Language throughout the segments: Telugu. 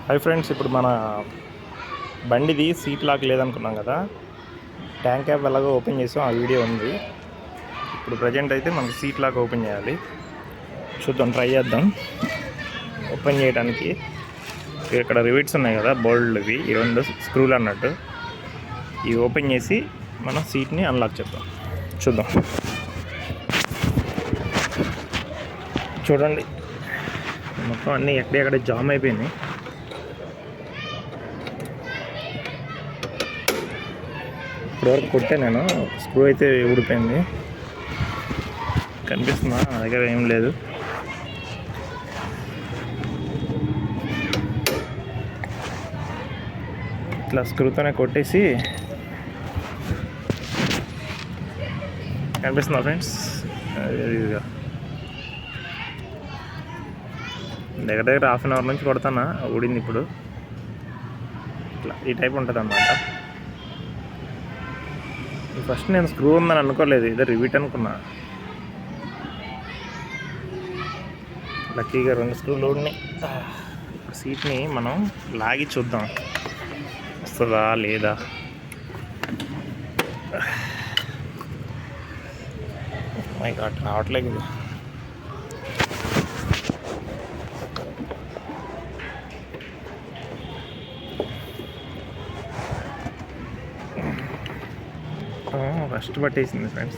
హాయ్ ఫ్రెండ్స్, ఇప్పుడు మన బండిది సీట్ లాక్ లేదనుకున్నాం కదా. ట్యాంక్ క్యాప్ ఎలాగో ఓపెన్ చేసాం, ఆ వీడియో ఉంది. ఇప్పుడు ప్రజెంట్ అయితే మనకు సీట్ లాక్ ఓపెన్ చేయాలి. చూద్దాం, ట్రై చేద్దాం ఓపెన్ చేయడానికి. ఇక్కడ రివిట్స్ ఉన్నాయి కదా, బోల్డ్వి, ఈ రెండు స్క్రూలు అన్నట్టు. ఇవి ఓపెన్ చేసి మనం సీట్ని అన్లాక్ చేద్దాం. చూద్దాం, చూడండి మొత్తం అన్నీ ఎక్కడెక్కడ జామ్ అయిపోయినాయి. ఇప్పటివరకు కొట్టే నేను స్క్రూ అయితే ఊడిపోయింది. కనిపిస్తుందా? నా దగ్గర ఏం లేదు. ఇట్లా స్క్రూతోనే కొట్టేసి, కనిపిస్తుందా ఫ్రెండ్స్? దగ్గర దగ్గర హాఫ్ అన్ అవర్ నుంచి కొడతానా, ఊడింది. ఇప్పుడు ఇట్లా ఈ టైప్ ఉంటుంది అన్నమాట. ఫస్ట్ నేను స్క్రూ ఉందని అనుకోలేదు, ఇదే రివిట్ అనుకున్నా. లక్కీగా రెండు స్క్రూలు ఉన్నాయి. ఇప్పుడు సీట్ని మనం లాగి చూద్దాం వస్తుందా లేదా. మై గాడ్, రావట్లేదు ఇది. ఫస్ట్ పట్టేసింది ఫ్రెండ్స్.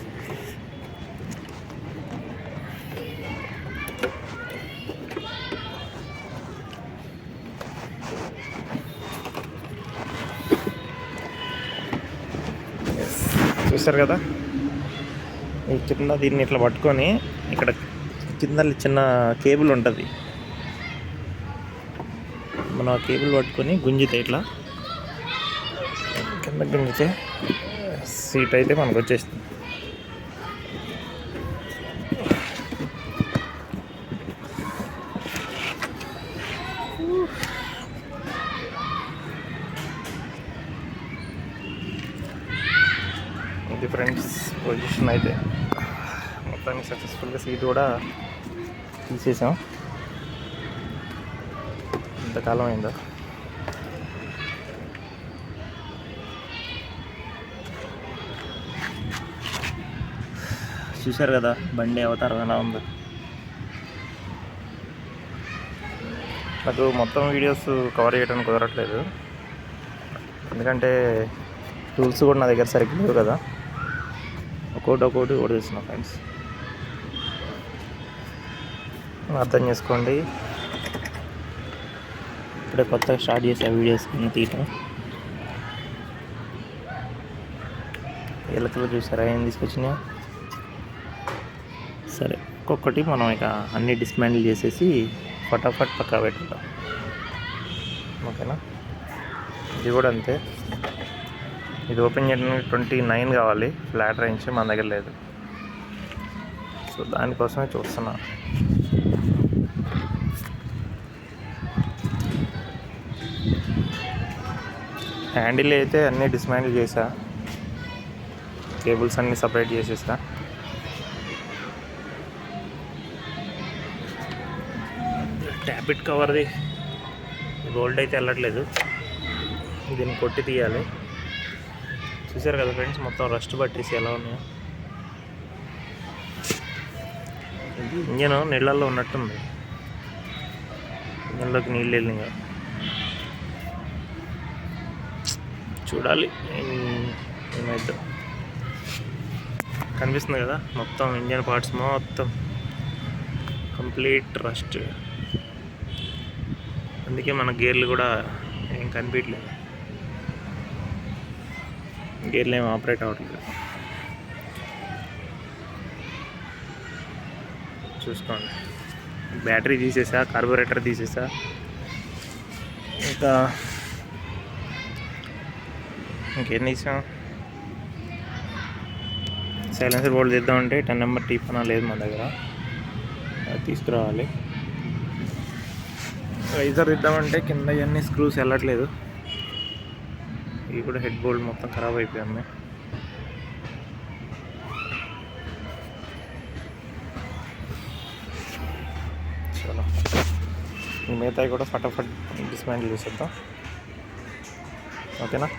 చూస్తారు కదా, ఈ కింద దీన్ని ఇట్లా పట్టుకొని, ఇక్కడ కింద చిన్న కేబుల్ ఉంటుంది. మనం ఆ కేబుల్ పట్టుకొని గుంజితే, ఇట్లా కింద గుంజితే సీట్ అయితే మనకు వచ్చేస్తుంది. ఇది ఫ్రెండ్స్ పొజిషన్. అయితే మొత్తానికి సక్సెస్ఫుల్గా సీట్ కూడా తీసేసాం. ఇంతకాలం అయిందా. చూశారు కదా బండి అవతారం ఎలా ఉందో. నాకు మొత్తం వీడియోస్ కవర్ చేయడానికి కుదరట్లేదు, ఎందుకంటే టూల్స్ కూడా నా దగ్గర సరిగ్గా లేవు కదా. ఒక్కోటి కూడా తీస్తున్నా ఫ్రెండ్స్, అర్థం చేసుకోండి. ఇప్పుడే కొత్తగా స్టార్ట్ చేసే వీడియోస్ తీయటం. ఎలకలు చూసారా ఏం తీసుకొచ్చినా. సరే, ఒక్కొక్కటి మనం ఇక అన్నీ డిస్మాండిల్ చేసేసి ఫటాఫట్ పక్కా పెట్టుకుంటాం. ఓకేనా? ఇది కూడా అంతే. ఇది ఓపెన్ చేయడానికి 29 కావాలి. ఫ్లాట్ రేంజ్ మన దగ్గర లేదు, సో దానికోసమే చూస్తున్నా. హ్యాండిల్ అయితే అన్నీ డిస్మాండిల్ చేసా, కేబుల్స్ అన్నీ సపరేట్ చేసేసా. ట్యాపిట్ కవర్ది గోల్డ్ అయితే వెళ్ళట్లేదు, దీన్ని కొట్టి తీయాలి. చూసారు కదా ఫ్రెండ్స్, మొత్తం రస్ట్ పట్టేసి ఎలా ఉన్నాయో. ఇది ఇంజన్ నీళ్ళల్లో ఉన్నట్టుంది, ఇంజన్లోకి నీళ్ళు వెళ్ళినాయి. చూడాలి ఏమైతే. కనిపిస్తుంది కదా మొత్తం ఇంజన్ పార్ట్స్ మొత్తం కంప్లీట్ రస్ట్. అందుకే మన గేర్లు కూడా ఏం కనిపించలేదు, గేర్లు ఏం ఆపరేట్ అవ్వట్లేదు. చూసుకోండి, బ్యాటరీ తీసేసా, కార్బోరేటర్ తీసేసా. ఇంకేం తీసాం, సైలెన్సర్ బోల్ట్ తీద్దామంటే 10 నెంబర్ టీపనా లేదు మన దగ్గర, అది తీసుకురావాలి. రైజర్ ఇద్దామంటే కింద ఇవన్నీ స్క్రూస్ వెళ్ళట్లేదు. ఇవి కూడా హెడ్ బోల్ట్ మొత్తం ఖరాబ్ అయిపోయింది. చలో మిగతాయి కూడా ఫటాఫట్ డిస్మాంటిల్ చేసేద్దాం. ఓకేనా.